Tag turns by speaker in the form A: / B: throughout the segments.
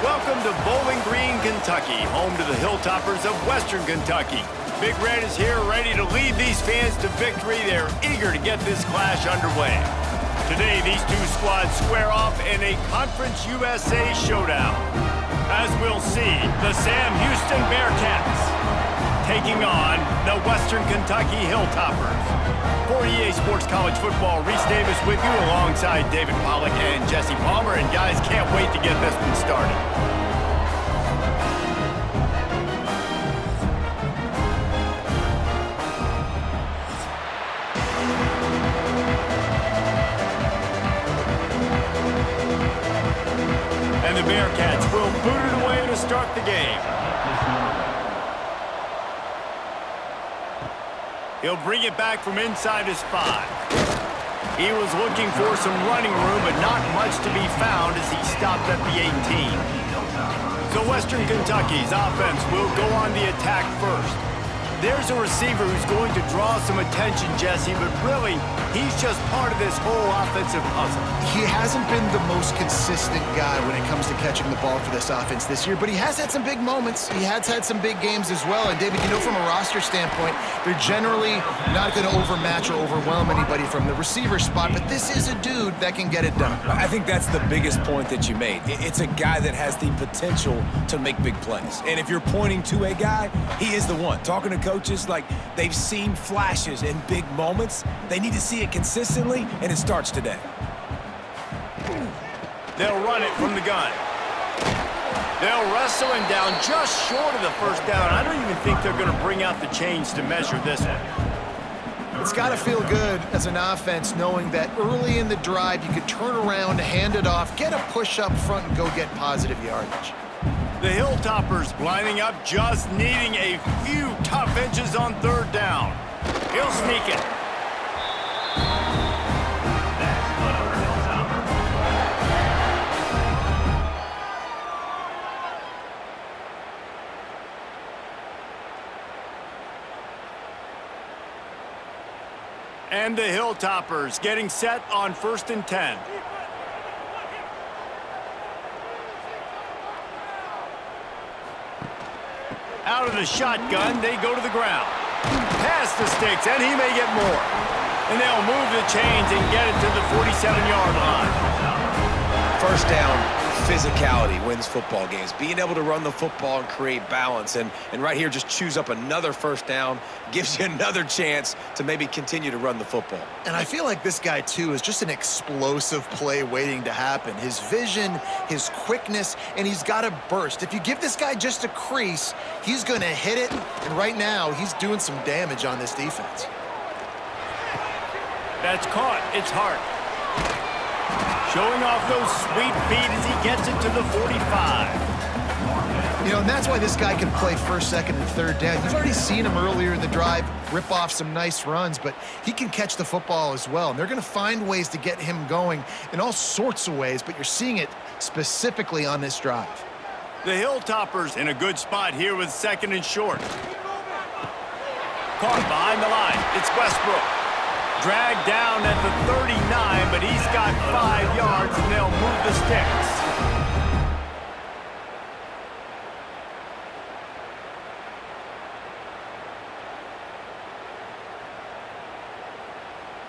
A: Welcome to Bowling Green, Kentucky, home to the Hilltoppers of Western Kentucky. Big Red is here ready to lead these fans to victory. They're eager to get this clash underway. Today, these two squads square off in a Conference USA showdown. As we'll see, the Sam Houston Bearkats taking on the Western Kentucky Hilltoppers. For EA Sports College Football, Reese Davis with you alongside David Pollack and Jesse Palmer. And guys, can't wait to get this one started. And the Bearkats will boot it away to start the game. He'll bring it back from inside his 5. He was looking for some running room, but not much to be found as he stopped at the 18. So Western Kentucky's offense will go on the attack first. There's a receiver who's going to draw some attention, Jesse, but really, he's just part of this whole offensive puzzle.
B: He hasn't been the most consistent guy when it comes to catching the ball for this offense this year, but he has had some big moments. He has had some big games as well. And, David, you know, from a roster standpoint, they're generally not going to overmatch or overwhelm anybody from the receiver spot, but this is a dude that can get it done.
C: I think that's the biggest point that you made. It's a guy that has the potential to make big plays. And if you're pointing to a guy, he is the one. Talking to coaches, like, they've seen flashes in big moments. They need to see it consistently, and it starts today.
A: They'll run it from the gun. They'll wrestle him down just short of the first down. I don't even think they're going to bring out the chains to measure this one.
B: It's got to feel good as an offense knowing that early in the drive you could turn around, hand it off, get a push up front, and go get positive yardage.
A: The Hilltoppers lining up, just needing a few tough inches on 3rd down. He'll sneak it. And the Hilltoppers getting set on 1st and 10. Out of the shotgun, they go to the ground. Past the sticks, and he may get more. And they'll move the chains and get it to the 47-yard line.
C: First down, physicality wins football games. Being able to run the football and create balance. And right here, just choose up another first down, gives you another chance to maybe continue to run the football.
B: And I feel like this guy, too, is just an explosive play waiting to happen. His vision, his quickness, and he's got a burst. If you give this guy just a crease, he's going to hit it. And right now, he's doing some damage on this defense.
A: That's caught. It's Hart. Showing off those sweet feet as he gets it to the 45.
B: You know, and that's why this guy can play 1st, 2nd, and 3rd down. You've already seen him earlier in the drive rip off some nice runs, but he can catch the football as well. And they're going to find ways to get him going in all sorts of ways, but you're seeing it specifically on this drive.
A: The Hilltoppers in a good spot here with 2nd and short. Caught behind the line. It's Westbrook. Dragged down at the 39, but he's got 5 yards, and they'll move the sticks.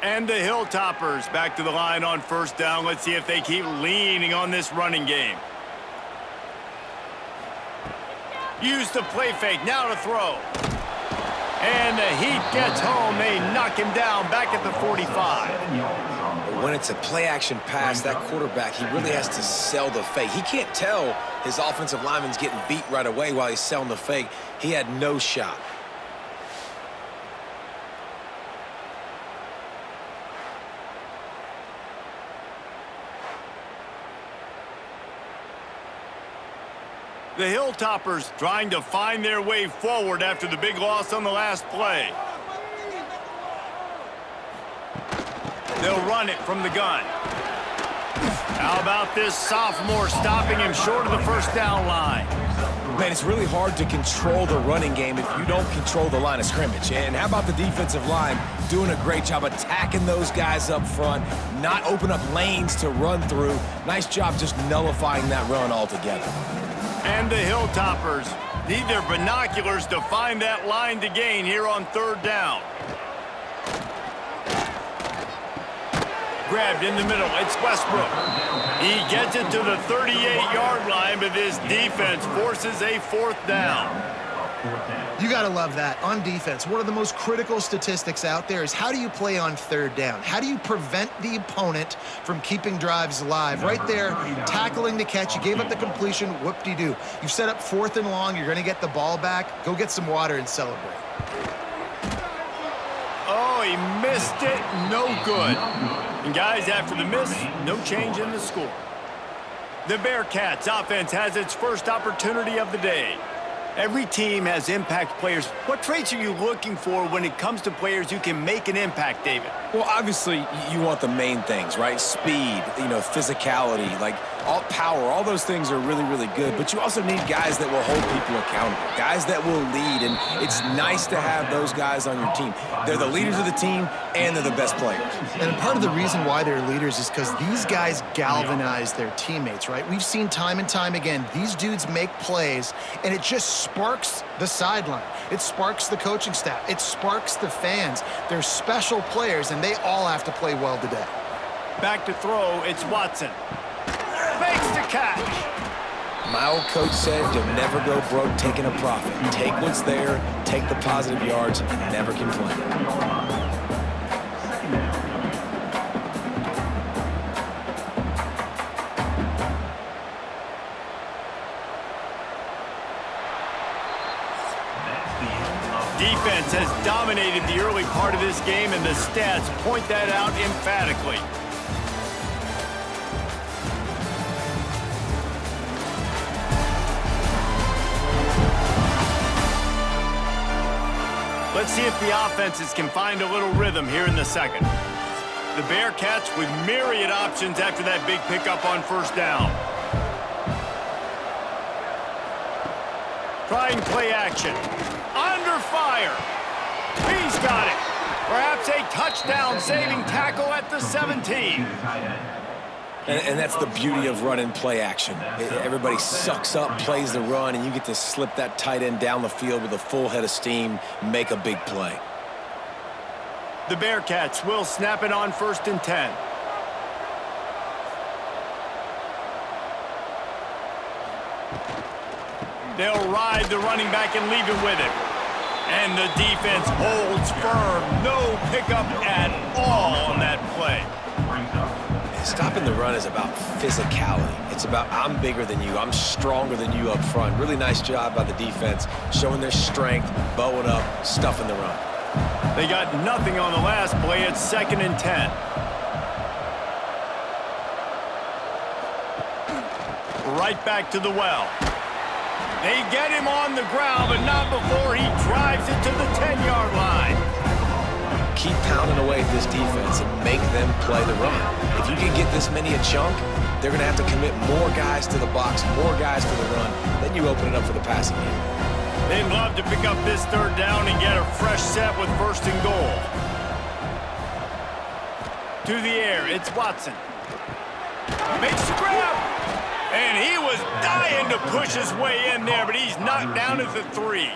A: And the Hilltoppers back to the line on 1st down. Let's see if they keep leaning on this running game. Use the play fake, now to throw. And the heat gets home. They knock him down back at the 45.
C: When it's a play-action pass, that quarterback, he really has to sell the fake. He can't tell his offensive lineman's getting beat right away while he's selling the fake. He had no shot.
A: The Hilltoppers trying to find their way forward after the big loss on the last play. They'll run it from the gun. How about this sophomore stopping him short of the 1st down line?
C: Man, it's really hard to control the running game if you don't control the line of scrimmage. And how about the defensive line doing a great job attacking those guys up front, not open up lanes to run through. Nice job just nullifying that run altogether.
A: And the Hilltoppers need their binoculars to find that line to gain here on third down. Grabbed in the middle, it's Westbrook. He gets it to the 38-yard line, but this defense forces a fourth down.
B: You got to love that. On defense, one of the most critical statistics out there is how do you play on third down? How do you prevent the opponent from keeping drives alive? Right there, tackling the catch. You gave up the completion, whoop-de-doo. You've set up 4th and long. You're going to get the ball back. Go get some water and celebrate.
A: Oh, he missed it. No good. And guys, after the miss, no change in the score. The Bearkats offense has its first opportunity of the day. Every team has impact players. What traits are you looking for when it comes to players who can make an impact, David?
C: Well, obviously, you want the main things, right? Speed, physicality, like all power, all those things are really, really good. But you also need guys that will hold people accountable, guys that will lead. And it's nice to have those guys on your team. They're the leaders of the team, and they're the best players.
B: And part of the reason why they're leaders is because these guys galvanize their teammates, right? We've seen time and time again, these dudes make plays, and it just sparks the sideline. It sparks the coaching staff. It sparks the fans. They're special players, and they all have to play well today.
A: Back to throw, it's Watson. Makes the catch.
C: My old coach said you'll never go broke taking a profit. Take what's there, take the positive yards, and never complain.
A: Defense has dominated the early part of this game, and the stats point that out emphatically. Let's see if the offenses can find a little rhythm here in the second. The Bearcats with myriad options after that big pickup on first down. Trying play action. Under fire. He's got it. Perhaps a touchdown-saving tackle at the 17.
C: And that's the beauty of running play action. Everybody sucks up, plays the run, and you get to slip that tight end down the field with a full head of steam, make a big play.
A: The Bearcats will snap it on 1st and 10. They'll ride the running back and leave it with him. And the defense holds firm. No pickup at all on that play.
C: Stopping the run is about physicality. It's about I'm bigger than you, I'm stronger than you up front. Really nice job by the defense, showing their strength, bowing up, stuffing the run.
A: They got nothing on the last play. It's 2nd and 10. Right back to the well. They get him on the ground, but not before he drives it to the 10-yard line.
C: Keep pounding away at this defense and make them play the run. If you can get this many a chunk, they're going to have to commit more guys to the box, more guys to the run. Then you open it up for the passing game.
A: They'd love to pick up this third down and get a fresh set with 1st and goal. To the air, it's Watson. Makes the grab. And he was dying to push his way in there, but he's knocked down at the 3.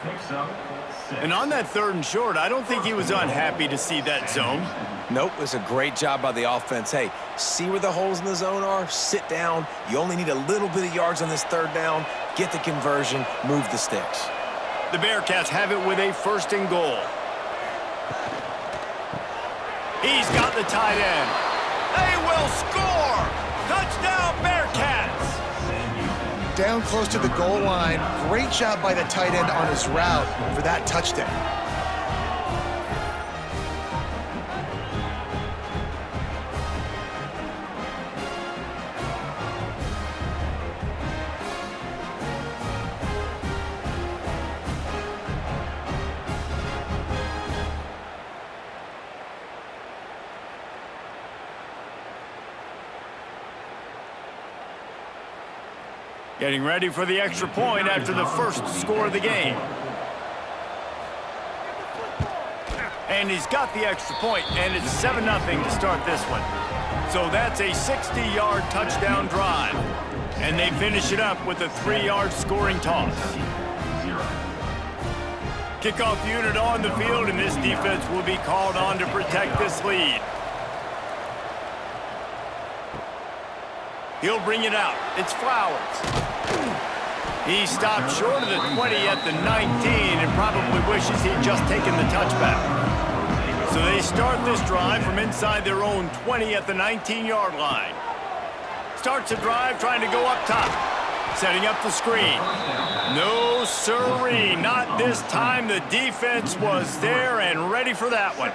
A: And on that 3rd and short, I don't think he was unhappy to see that zone.
C: Nope, it's a great job by the offense. Hey, see where the holes in the zone are? Sit down. You only need a little bit of yards on this 3rd down. Get the conversion, move the sticks.
A: The Bearcats have it with a 1st and goal. He's got the tight end. They will score! Touchdown, Bearcats!
B: Down close to the goal line. Great job by the tight end on his route for that touchdown.
A: Getting ready for the extra point after the first score of the game. And he's got the extra point, and it's 7-0 to start this one. So that's a 60-yard touchdown drive. And they finish it up with a 3-yard scoring toss. Kickoff unit on the field, and this defense will be called on to protect this lead. He'll bring it out. It's Flowers. He stopped short of the 20 at the 19 and probably wishes he'd just taken the touchback. So they start this drive from inside their own 20 at the 19-yard line. Starts a drive trying to go up top. Setting up the screen. No sirree, not this time. The defense was there and ready for that one.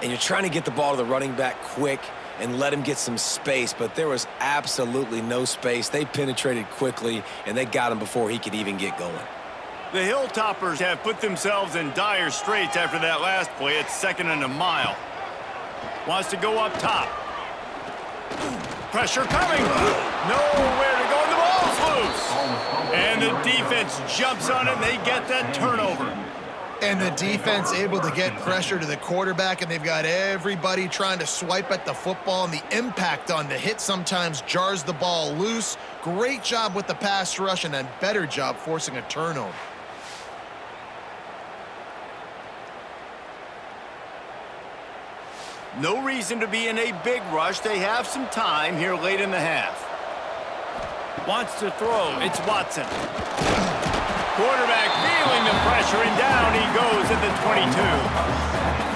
C: And you're trying to get the ball to the running back quick and let him get some space, but there was absolutely no space. They penetrated quickly, and they got him before he could even get going.
A: The Hilltoppers have put themselves in dire straits after that last play. It's 2nd and a mile. Wants to go up top. Pressure coming. Nowhere to go, and the ball's loose. And the defense jumps on it, and they get that turnover.
B: And the defense able to get pressure to the quarterback, and they've got everybody trying to swipe at the football, and the impact on the hit sometimes jars the ball loose. Great job with the pass rush, and a better job forcing a turnover.
A: No reason to be in a big rush. They have some time here late in the half. Wants to throw. It's Watson. Quarterback feeling the pressure, and down he goes at the 22.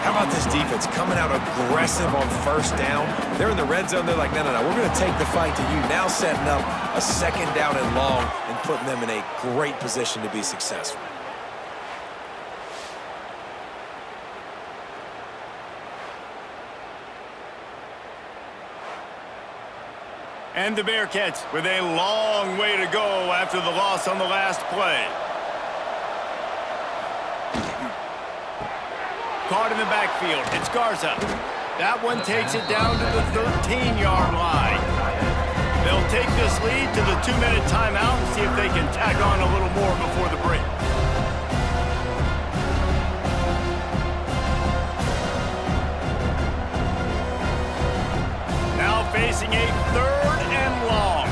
C: How about this defense coming out aggressive on 1st down? They're in the red zone. They're like, no, we're going to take the fight to you. Now setting up a 2nd down and long and putting them in a great position to be successful.
A: And the Bearkats with a long way to go after the loss on the last play. Caught in the backfield. It's Garza. That one takes it down to the 13-yard line. They'll take this lead to the 2-minute timeout and see if they can tack on a little more before the break. Now facing a 3rd and long.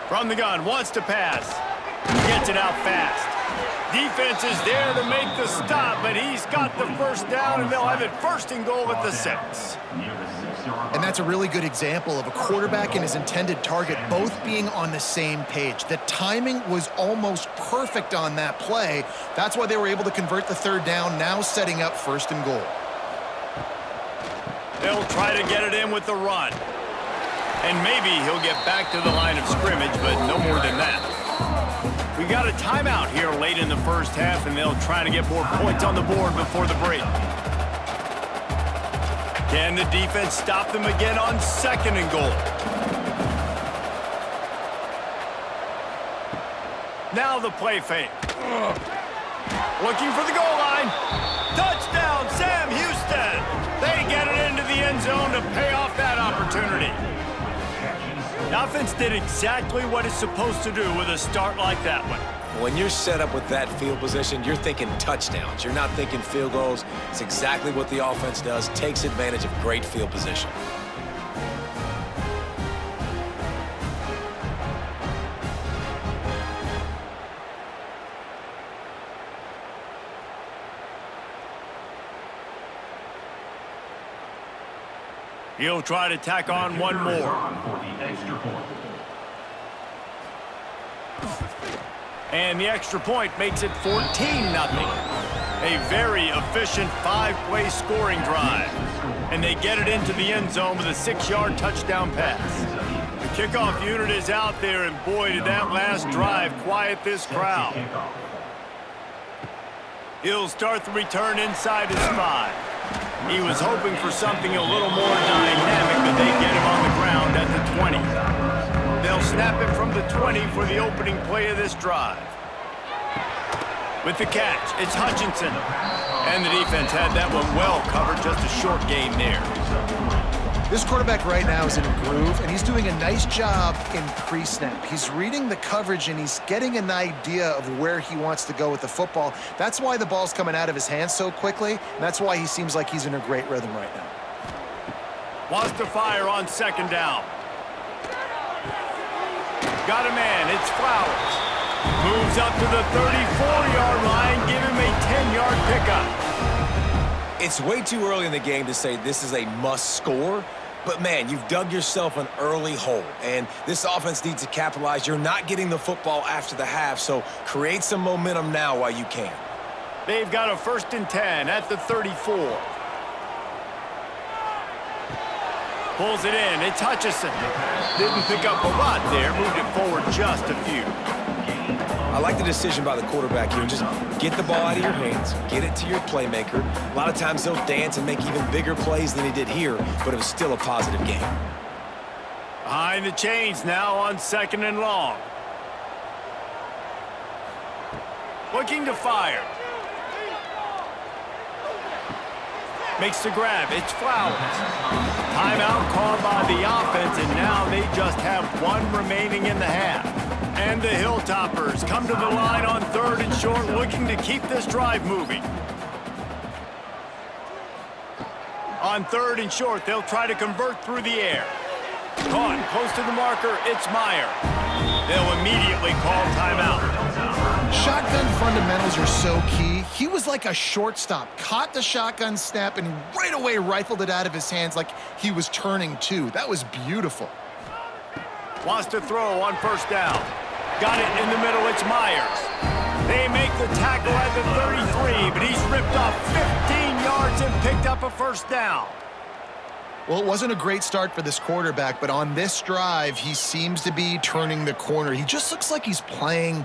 A: From the gun, wants to pass. Gets it out fast. Defense is there to make the stop, but he's got the 1st down, and they'll have it 1st and goal at the 6.
B: And that's a really good example of a quarterback and his intended target both being on the same page. The timing was almost perfect on that play. That's why they were able to convert the 3rd down, now setting up 1st and goal.
A: They'll try to get it in with the run. And maybe he'll get back to the line of scrimmage, but no more than that. We got a timeout here late in the 1st half, and they'll try to get more points on the board before the break. Can the defense stop them again on 2nd and goal? Now the play fake. Looking for the goal line. Touchdown, Sam Houston. They get it into the end zone to pay off that opportunity. The offense did exactly what it's supposed to do with a start like that one.
C: When you're set up with that field position, you're thinking touchdowns. You're not thinking field goals. It's exactly what the offense does, takes advantage of great field position.
A: He'll try to tack on one more. And the extra point makes it 14-0. A very efficient 5-play scoring drive. And they get it into the end zone with a 6-yard touchdown pass. The kickoff unit is out there, and boy, did that last drive quiet this crowd. He'll start the return inside his 5. He was hoping for something a little more dynamic, but they get him on the ground at the 20. They'll snap him from the 20 for the opening play of this drive. With the catch, it's Hutchinson. And the defense had that one well covered, just a short gain there.
B: This quarterback right now is in a groove, and he's doing a nice job in pre-snap. He's reading the coverage, and he's getting an idea of where he wants to go with the football. That's why the ball's coming out of his hands so quickly, and that's why he seems like he's in a great rhythm right now.
A: Wants to fire on second down. Got a man, it's Flowers. Moves up to the 34-yard line, give him a 10-yard pickup.
C: It's way too early in the game to say this is a must score, but man, you've dug yourself an early hole, and this offense needs to capitalize. You're not getting the football after the half, so create some momentum now while you can.
A: They've got a 1st and 10 at the 34. Pulls it in, it's Hutchinson. Didn't pick up a lot there, moved it forward just a few.
C: I like the decision by the quarterback here. Just get the ball out of your hands, get it to your playmaker. A lot of times they'll dance and make even bigger plays than he did here, but it was still a positive game.
A: Behind the chains now on 2nd and long. Looking to fire. Makes the grab, it's Flowers. Timeout called by the offense, and now they just have one remaining in the half. And the Hilltoppers come to the line on 3rd and short, looking to keep this drive moving. On 3rd and short, they'll try to convert through the air. Caught close to the marker, it's Meyer. They'll immediately call timeout.
B: Shotgun fundamentals are so key. He was like a shortstop, caught the shotgun snap and right away rifled it out of his hands like he was turning two. That was beautiful.
A: Wants to throw on 1st down. Got it in the middle, it's Myers. They make the tackle at the 33, but he's ripped off 15 yards and picked up a 1st down.
B: Well, it wasn't a great start for this quarterback, but on this drive, he seems to be turning the corner. He just looks like he's playing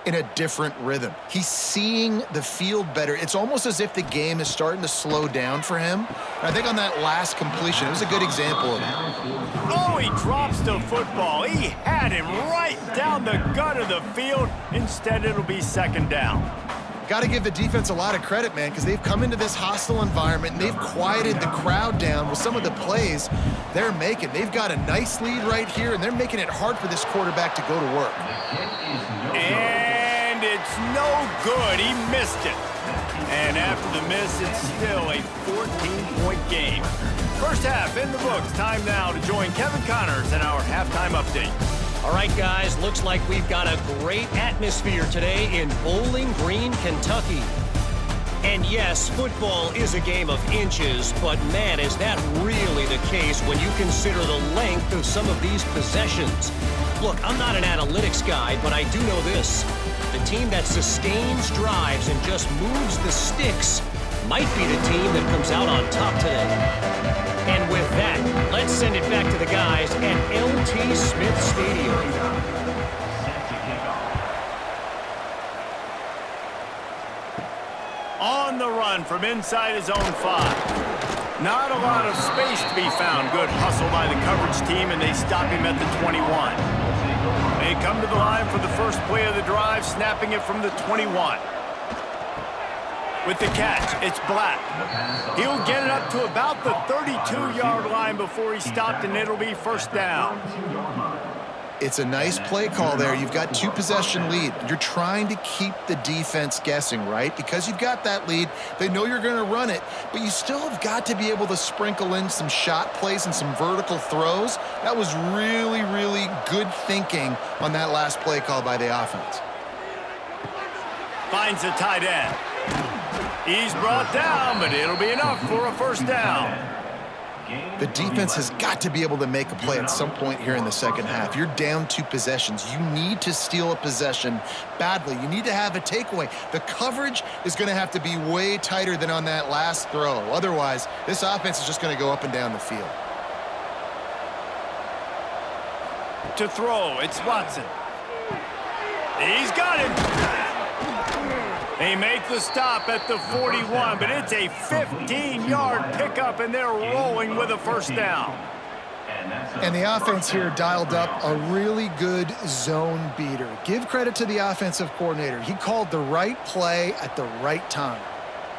B: in a different rhythm. He's seeing the field better. It's almost as if the game is starting to slow down for him. And I think on that last completion, it was a good example of that.
A: Oh, he drops the football. He had him right down the gut of the field. Instead, it'll be 2nd down.
B: Got to give the defense a lot of credit, man, because they've come into this hostile environment and they've quieted the crowd down with some of the plays they're making. They've got a nice lead right here, and they're making it hard for this quarterback to go to work.
A: And it's no good. He missed it. And after the miss, it's still a 14-point game. First half in the books. Time now to join Kevin Connors in our halftime update.
D: All right, guys, looks like we've got a great atmosphere today in Bowling Green, Kentucky. And yes, football is a game of inches, but man, is that really the case when you consider the length of some of these possessions. Look, I'm not an analytics guy, but I do know this. The team that sustains drives and just moves the sticks might be the team that comes out on top today. And with that, let's send it back to the guys at LT Smith Stadium.
A: On the run from inside his own 5. Not a lot of space to be found. Good hustle by the coverage team, and they stop him at the 21. They come to the line for the first play of the drive, snapping it from the 21. With the catch, it's Black. He'll get it up to about the 32-yard line before he stopped, and it'll be 1st down.
B: It's a nice play call there. You've got 2-possession lead. You're trying to keep the defense guessing, right? Because you've got that lead, they know you're going to run it, but you still have got to be able to sprinkle in some shot plays and some vertical throws. That was really, really good thinking on that last play call by the offense.
A: Finds a tight end. He's brought down, but it'll be enough for a 1st down.
B: The defense has got to be able to make a play at some point here in the second half. You're down 2 possessions. You need to steal a possession badly. You need to have a takeaway. The coverage is going to have to be way tighter than on that last throw. Otherwise, this offense is just going to go up and down the field.
A: To throw, it's Watson. He's got it. They make the stop at the 41, but it's a 15-yard pickup, and they're rolling with a 1st down.
B: And the offense here dialed up a really good zone beater. Give credit to the offensive coordinator. He called the right play at the right time.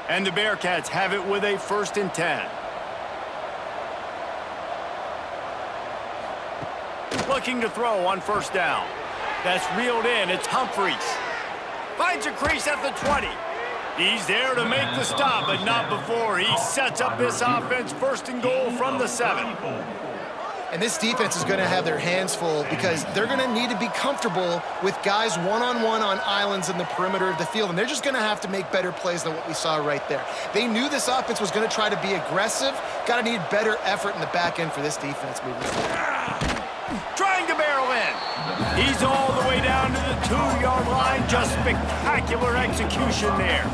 A: And the Bearkats have it with a 1st and 10. looking to throw on first down. That's reeled in. It's Humphries. Finds a crease at the 20. He's there to make the stop, but not before he sets up this offense first and goal from the 7.
B: And this defense is going to have their hands full because they're going to need to be comfortable with guys one-on-one on islands in the perimeter of the field, and they're just going to have to make better plays than what we saw right there. They knew this offense was going to try to be aggressive. Got to need better effort in the back end for this defense moving forward.
A: Trying to barrel in. He's all the way down to the 2-yard line. Just spectacular execution there.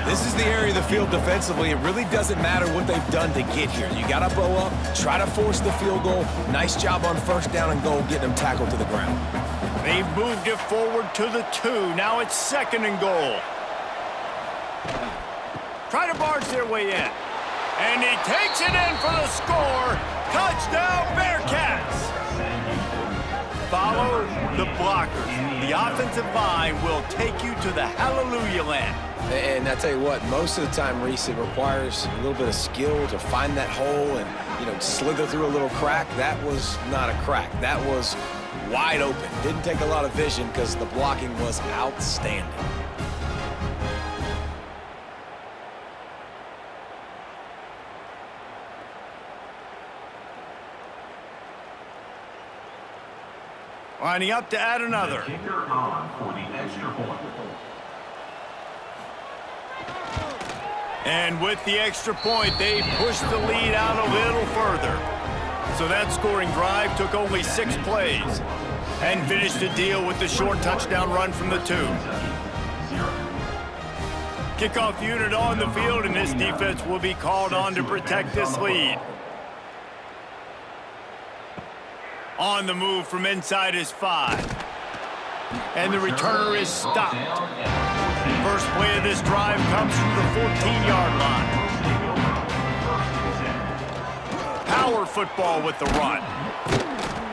C: This is the area of the field defensively. It really doesn't matter what they've done to get here. You got to bow up, try to force the field goal. Nice job on first down and goal, getting them tackled to the ground.
A: They've moved it forward to the 2. Now it's 2nd and goal. Try to barge their way in. And he takes it in for the score. Touchdown, Bearcats! Follow the blockers. The offensive line will take you to the hallelujah land.
C: And I tell you what, most of the time, Reese, it requires a little bit of skill to find that hole and, slither through a little crack. That was not a crack. That was wide open. Didn't take a lot of vision because the blocking was outstanding.
A: Lining up to add another.
E: Kicker on for the extra point.
A: And with the extra point, they pushed the lead out a little further. So that scoring drive took only 6 plays and finished the deal with the short touchdown run from the 2. Kickoff unit on the field, and this defense will be called on to protect this lead. On the move from inside is 5. And the returner is stopped. First play of this drive comes from the 14-yard line. Power football with the run.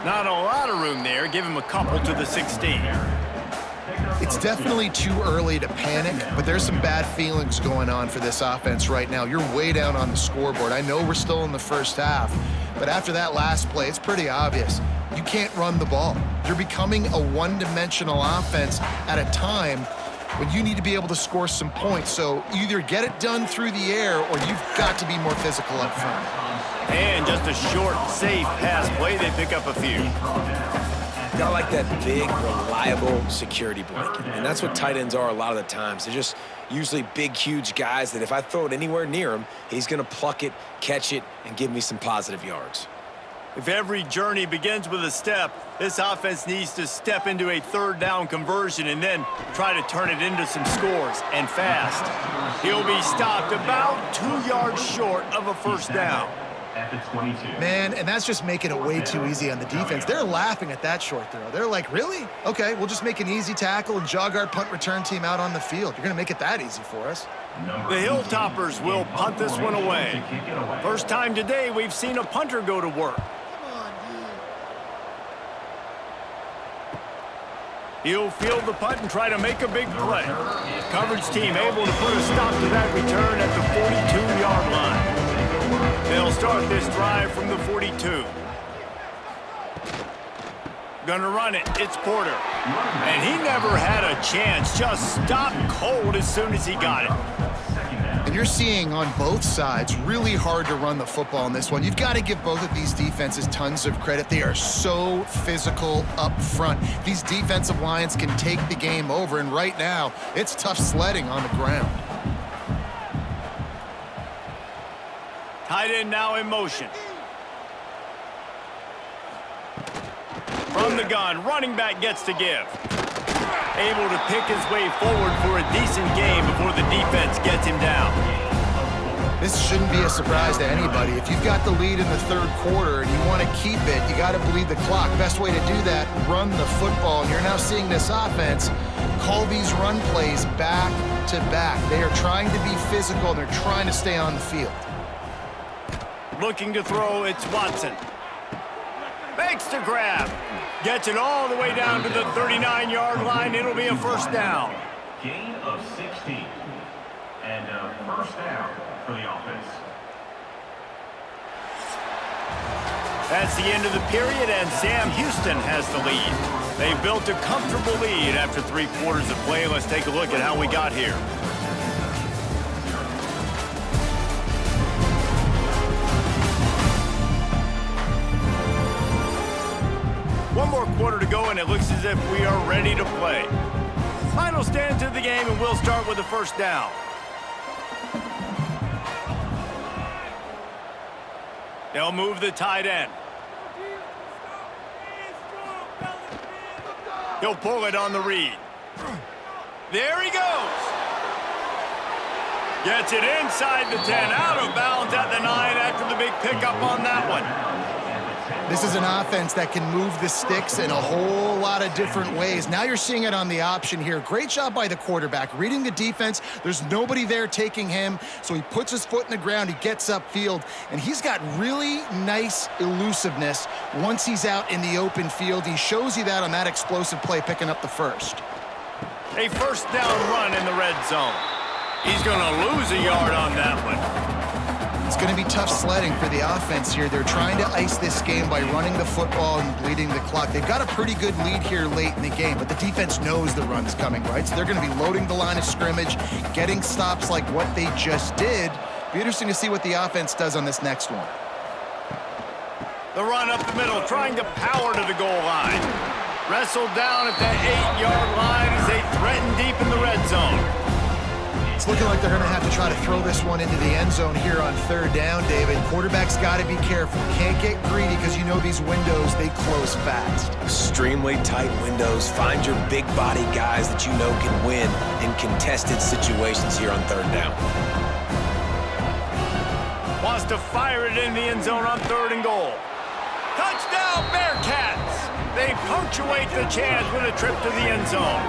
A: Not a lot of room there. Give him a couple to the 16.
B: It's definitely too early to panic, but there's some bad feelings going on for this offense right now. You're way down on the scoreboard. I know we're still in the first half, but after that last play, it's pretty obvious. You can't run the ball. You're becoming a one-dimensional offense at a time when you need to be able to score some points. So either get it done through the air or you've got to be more physical up front.
A: And just a short, safe pass play. They pick up a few.
C: Got like that big, reliable security blanket. And that's what tight ends are a lot of the times. They're just usually big, huge guys that if I throw it anywhere near him, he's going to pluck it, catch it, and give me some positive yards.
A: If every journey begins with a step, this offense needs to step into a 3rd down conversion and then try to turn it into some scores, and fast. He'll be stopped about 2 yards short of a first down.
E: At the 22.
B: Man, and that's just making it way too easy on the defense. They're laughing at that short throw. They're like, really? Okay, we'll just make an easy tackle and jog our punt return team out on the field. You're going to make it that easy for us.
A: The Hilltoppers will punt this one away. First time today we've seen a punter go to work. He'll field the punt and try to make a big play. Coverage team able to put a stop to that return at the 42-yard line. They'll start this drive from the 42. Gonna run it. It's Porter. And he never had a chance. Just stopped cold as soon as he got it.
B: And you're seeing on both sides really hard to run the football in this one. You've got to give both of these defenses tons of credit. They are so physical up front. These defensive lines can take the game over, and right now, it's tough sledding on the ground.
A: Tight end now in motion. From the gun, running back gets to give. Able to pick his way forward for a decent game before the defense gets him down.
B: This shouldn't be a surprise to anybody. If you've got the lead in the 3rd quarter and you want to keep it, you got to bleed the clock. Best way to do that, run the football. And you're now seeing this offense call these run plays back to back. They are trying to be physical, and they're trying to stay on the field.
A: Looking to throw, it's Watson. Makes the grab. Gets it all the way down to the 39-yard line. It'll be a first down.
E: Gain of 16. And a first down for the offense.
A: That's the end of the period, and Sam Houston has the lead. They've built a comfortable lead after 3 quarters of play. Let's take a look at how we got here. One more quarter to go, and it looks as if we are ready to play. Final stand to the game, and we'll start with the first down. They'll move the tight end. He'll pull it on the read. There he goes. Gets it inside the 10, out of bounds at the 9 after the big pickup on that one.
B: This is an offense that can move the sticks in a whole lot of different ways. Now you're seeing it on the option here. Great job by the quarterback. Reading the defense, there's nobody there taking him, so he puts his foot in the ground, he gets upfield, and he's got really nice elusiveness once he's out in the open field. He shows you that on that explosive play, picking up the first.
A: A first down run in the red zone. He's going to lose a yard on that one.
B: It's going to be tough sledding for the offense here. They're trying to ice this game by running the football and bleeding the clock. They've got a pretty good lead here late in the game, but the defense knows the run's coming, right? So they're going to be loading the line of scrimmage, getting stops like what they just did. Be interesting to see what the offense does on this next one.
A: The run up the middle, trying to power to the goal line. Wrestled down at that 8-yard line as they threaten deep in the red zone.
B: It's looking like they're going to have to try to throw this one into the end zone here on third down, David. Quarterback's got to be careful. Can't get greedy because you know these windows, they close fast.
C: Extremely tight windows. Find your big body guys that you know can win in contested situations here on third down.
A: Wants to fire it in the end zone on 3rd and goal. Touchdown, Bearkats! They punctuate the chance with a trip to the end zone.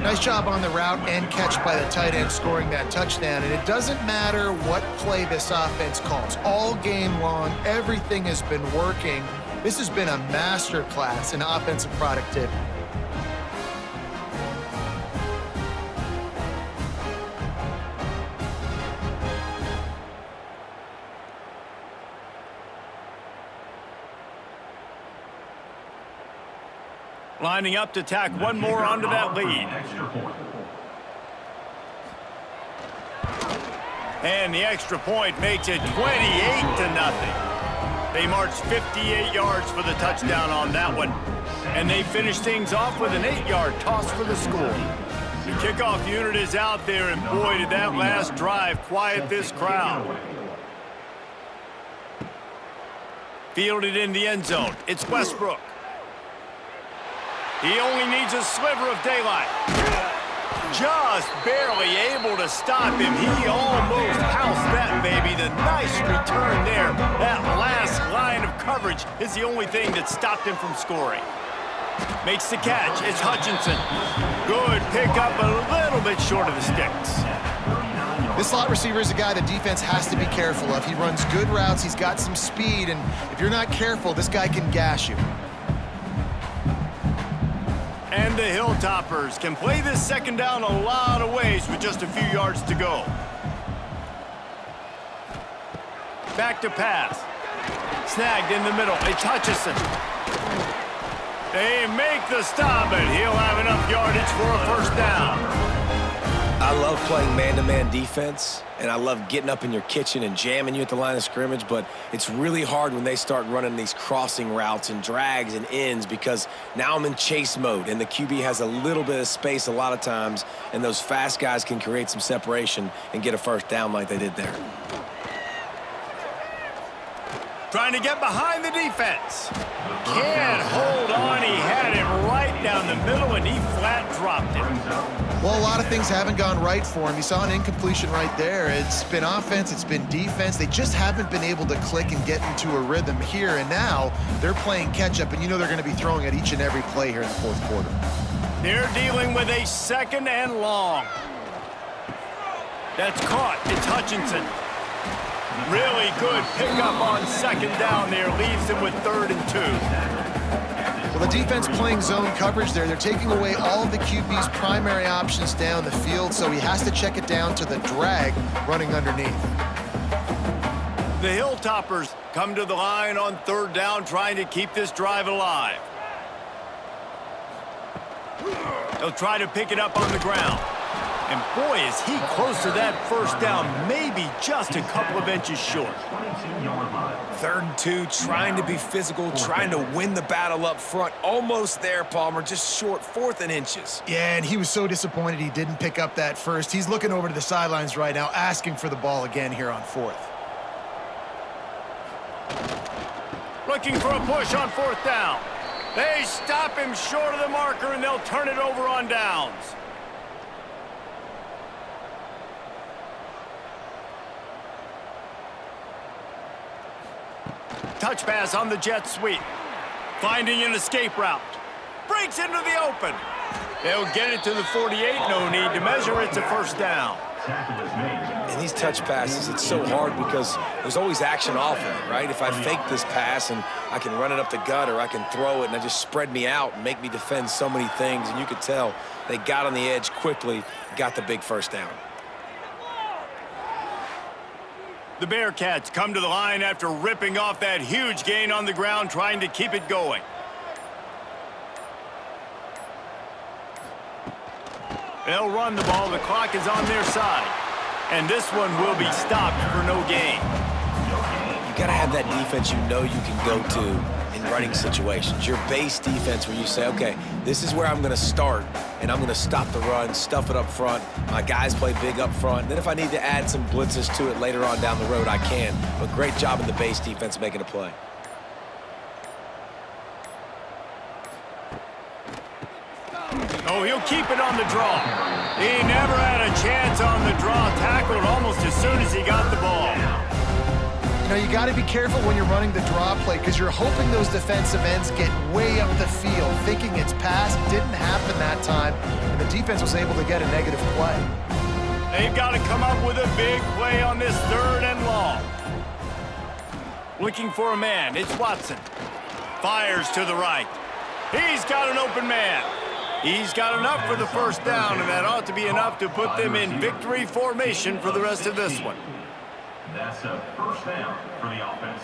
B: Nice job on the route and catch by the tight end scoring that touchdown. And it doesn't matter what play this offense calls. All game long, everything has been working. This has been a master class in offensive productivity.
A: Lining up to tack one more onto that lead. And the extra point makes it 28-0. They march 58 yards for the touchdown on that one. And they finish things off with an 8-yard toss for the score. The kickoff unit is out there, and boy, did that last drive quiet this crowd. Fielded in the end zone. It's Westbrook. He only needs a sliver of daylight. Just barely able to stop him. He almost housed that baby. The nice return there. That last line of coverage is the only thing that stopped him from scoring. Makes the catch. It's Hutchinson. Good pickup, a little bit short of the sticks.
B: This slot receiver is a guy the defense has to be careful of. He runs good routes. He's got some speed, and if you're not careful, this guy can gash you.
A: And the Hilltoppers can play this second down a lot of ways with just a few yards to go. Back to pass. Snagged in the middle. It's Hutchinson. They make the stop, and he'll have enough yardage for a first down.
C: I love playing man-to-man defense, and I love getting up in your kitchen and jamming you at the line of scrimmage, but it's really hard when they start running these crossing routes and drags and ends because now I'm in chase mode, and the QB has a little bit of space a lot of times, and those fast guys can create some separation and get a first down like they did there.
A: Trying to get behind the defense. Can't hold on. He had it right down the middle, and he flat dropped it.
B: Well, a lot of things haven't gone right for him. You saw an incompletion right there. It's been offense, it's been defense. They just haven't been able to click and get into a rhythm here, and now they're playing catch-up, and you know they're going to be throwing at each and every play here in the fourth quarter.
A: They're dealing with a 2nd and long. That's caught. It's Hutchinson. Really good pickup on 2nd down there. Leaves him with 3rd and 2.
B: Well, the defense playing zone coverage there. They're taking away all of the QB's primary options down the field, so he has to check it down to the drag running underneath.
A: The Hilltoppers come to the line on third down, trying to keep this drive alive. They'll try to pick it up on the ground. And boy, is he close to that first down, maybe just a couple of inches short.
C: 3rd and 2, trying to be physical, trying to win the battle up front. Almost there, Palmer, just short, 4th and inches.
B: Yeah, and he was so disappointed he didn't pick up that first. He's looking over to the sidelines right now, asking for the ball again here on 4th.
A: Looking for a push on 4th down. They stop him short of the marker, and they'll turn it over on downs. Touch pass on the jet sweep. Finding an escape route. Breaks into the open. They'll get it to the 48. No need to measure. It's a first down.
C: In these touch passes, it's so hard because there's always action off of it, right? If I fake this pass and I can run it up the gut, or I can throw it and I just spread me out and make me defend so many things. And you could tell they got on the edge quickly, got the big first down.
A: The Bearkats come to the line after ripping off that huge gain on the ground, trying to keep it going. They'll run the ball. The clock is on their side. And this one will be stopped for no gain.
C: You got to have that defense you know you can go to in running situations. Your base defense where you say, okay, this is where I'm going to start, and I'm going to stop the run, stuff it up front. My guys play big up front. Then if I need to add some blitzes to it later on down the road, I can. But great job in the base defense making a play.
A: Oh, he'll keep it on the draw. He never had a chance on the draw. Tackled almost as soon as he got the ball.
B: You know, you got to be careful when you're running the draw play because you're hoping those defensive ends get way up the field, thinking it's pass. Didn't happen that time, and the defense was able to get a negative play.
A: They've got to come up with a big play on this 3rd and long. Looking for a man. It's Watson. Fires to the right. He's got an open man. He's got enough for the first down, and that ought to be enough to put them in victory formation for the rest of this one.
E: That's a first down for the offense.